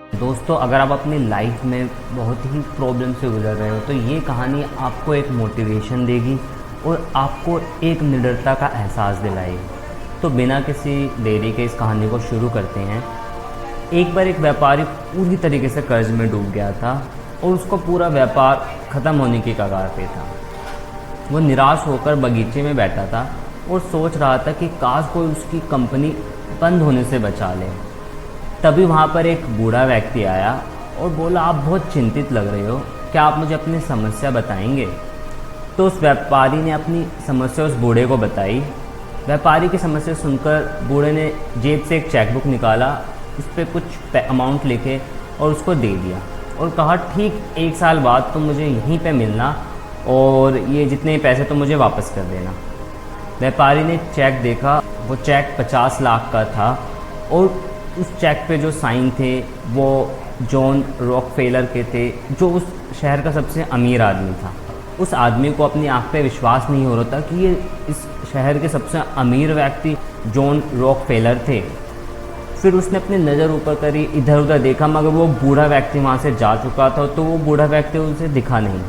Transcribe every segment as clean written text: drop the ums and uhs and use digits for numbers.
दोस्तों, अगर आप अपनी लाइफ में बहुत ही प्रॉब्लम से गुजर रहे हो तो ये कहानी आपको एक मोटिवेशन देगी और आपको एक निडरता का एहसास दिलाएगी। तो बिना किसी देरी के इस कहानी को शुरू करते हैं। एक बार एक व्यापारी पूरी तरीके से कर्ज में डूब गया था और उसका पूरा व्यापार ख़त्म होने की कगार पे था। वो निराश होकर बगीचे में बैठा था और सोच रहा था कि काश कोई उसकी कंपनी बंद होने से बचा ले। तभी वहाँ पर एक बूढ़ा व्यक्ति आया और बोला, आप बहुत चिंतित लग रहे हो, क्या आप मुझे अपनी समस्या बताएंगे? तो उस व्यापारी ने अपनी समस्या उस बूढ़े को बताई। व्यापारी की समस्या सुनकर बूढ़े ने जेब से एक चेकबुक निकाला, उस पर कुछ अमाउंट लिखे और उसको दे दिया और कहा, ठीक 1 साल बाद तुम मुझे यहीं पे मिलना और ये जितने पैसे तुम मुझे वापस कर देना। व्यापारी ने चेक देखा, वो चेक 50 लाख का था और उस चेक पे जो साइन थे वो जॉन रॉकफेलर के थे, जो उस शहर का सबसे अमीर आदमी था। उस आदमी को अपनी आँख पे विश्वास नहीं हो रहा था कि ये इस शहर के सबसे अमीर व्यक्ति जॉन रॉकफेलर थे। फिर उसने अपनी नज़र ऊपर करी, इधर उधर देखा, मगर वो बूढ़ा व्यक्ति वहाँ से जा चुका था, तो वो बूढ़ा व्यक्ति उसे दिखा नहीं।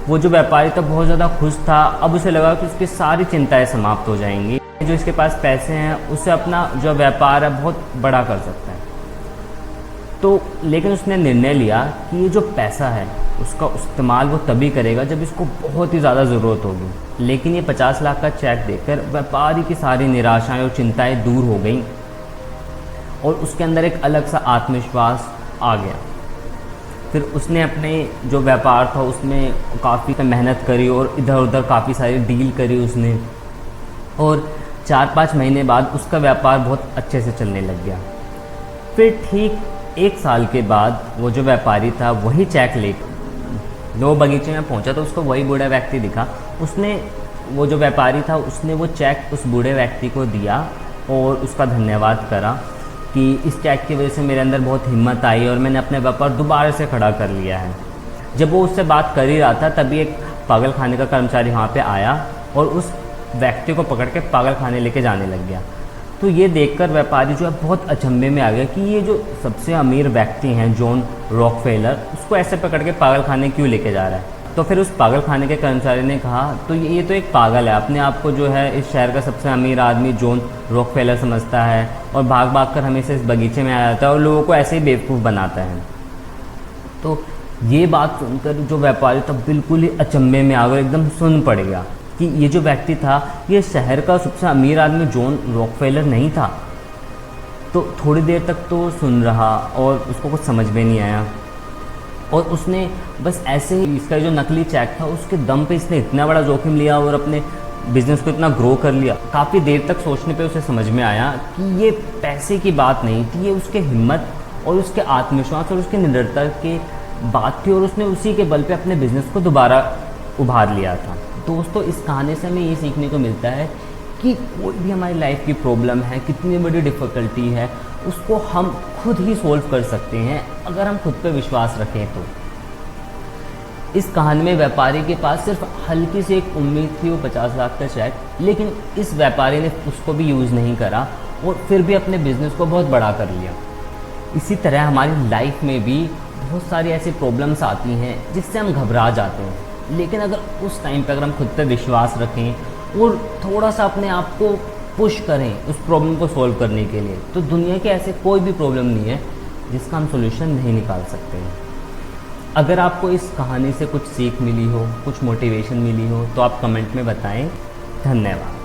वो जो व्यापारी था बहुत ज़्यादा खुश था। अब उसे लगा कि उसकी सारी चिंताएं समाप्त हो जाएंगी, जो इसके पास पैसे हैं उससे अपना जो व्यापार है बहुत बड़ा कर सकता है। तो लेकिन उसने निर्णय लिया कि ये जो पैसा है उसका इस्तेमाल वो तभी करेगा जब इसको बहुत ही ज़्यादा ज़रूरत होगी। लेकिन ये 50 लाख का चेक देकर व्यापारी की सारी निराशाएं और चिंताएं दूर हो गई और उसके अंदर एक अलग सा आत्मविश्वास आ गया। फिर उसने अपने जो व्यापार था उसमें काफ़ी मेहनत करी और इधर उधर काफ़ी सारी डील करी उसने, और 4-5 महीने बाद उसका व्यापार बहुत अच्छे से चलने लग गया। फिर ठीक 1 साल के बाद वो जो व्यापारी था वही चेक लेकर वो बगीचे में पहुंचा तो उसको वही बूढ़ा व्यक्ति दिखा। उसने वो जो व्यापारी था उसने वो चेक उस बूढ़े व्यक्ति को दिया और उसका धन्यवाद करा कि इस चेक की वजह से मेरे अंदर बहुत हिम्मत आई और मैंने अपने व्यापार दोबारा से खड़ा कर लिया है। जब वो उससे बात कर ही रहा था तभी एक पागल खाने का कर्मचारी वहाँ पे आया और उस व्यक्ति को पकड़ के पागल खाने लेके जाने लग गया। तो ये देखकर व्यापारी जो है बहुत अचंभे में आ गया कि ये जो सबसे अमीर व्यक्ति हैं जॉन रॉकफेलर, उसको ऐसे पकड़ के पागल खाने क्यों लेके जा रहा है। तो फिर उस पागल खाने के कर्मचारी ने कहा, तो ये तो एक पागल है, अपने आप को जो है इस शहर का सबसे अमीर आदमी जॉन रॉकफेलर समझता है और भाग भाग कर हमेशा इस बगीचे में आ जाता है और लोगों को ऐसे ही बेवकूफ़ बनाता है। तो ये बात सुनकर जो व्यापारी था बिल्कुल ही अचंभे में आ गया, एकदम सुन पड़ गया कि ये जो व्यक्ति था ये शहर का सबसे अमीर आदमी जॉन रॉकफेलर नहीं था। तो थोड़ी देर तक तो सुन रहा और उसको कुछ समझ में नहीं आया और उसने बस ऐसे ही इसका जो नकली चेक था उसके दम पे इसने इतना बड़ा जोखिम लिया और अपने बिजनेस को इतना ग्रो कर लिया। काफ़ी देर तक सोचने पे उसे समझ में आया कि ये पैसे की बात नहीं थी, ये उसके हिम्मत और उसके आत्मविश्वास और उसके निडरता की बात थी और उसने उसी के बल पे अपने बिजनेस को दोबारा उभार लिया था। दोस्तों, इस कहानी से हमें ये सीखने को मिलता है कि कोई भी हमारी लाइफ की प्रॉब्लम है, कितनी बड़ी डिफ़िकल्टी है, उसको हम खुद ही सोल्व कर सकते हैं अगर हम खुद पे विश्वास रखें। तो इस कहानी में व्यापारी के पास सिर्फ हल्की सी एक उम्मीद थी, वो 50 लाख का चेक, लेकिन इस व्यापारी ने उसको भी यूज़ नहीं करा और फिर भी अपने बिजनेस को बहुत बड़ा कर लिया। इसी तरह हमारी लाइफ में भी बहुत सारी ऐसी प्रॉब्लम्स आती हैं जिससे हम घबरा जाते हैं, लेकिन अगर उस टाइम पर अगर हम खुद पर विश्वास रखें और थोड़ा सा अपने आप को पुश करें उस प्रॉब्लम को सॉल्व करने के लिए, तो दुनिया के ऐसे कोई भी प्रॉब्लम नहीं है जिसका हम सॉल्यूशन नहीं निकाल सकते हैं। अगर आपको इस कहानी से कुछ सीख मिली हो, कुछ मोटिवेशन मिली हो, तो आप कमेंट में बताएं। धन्यवाद।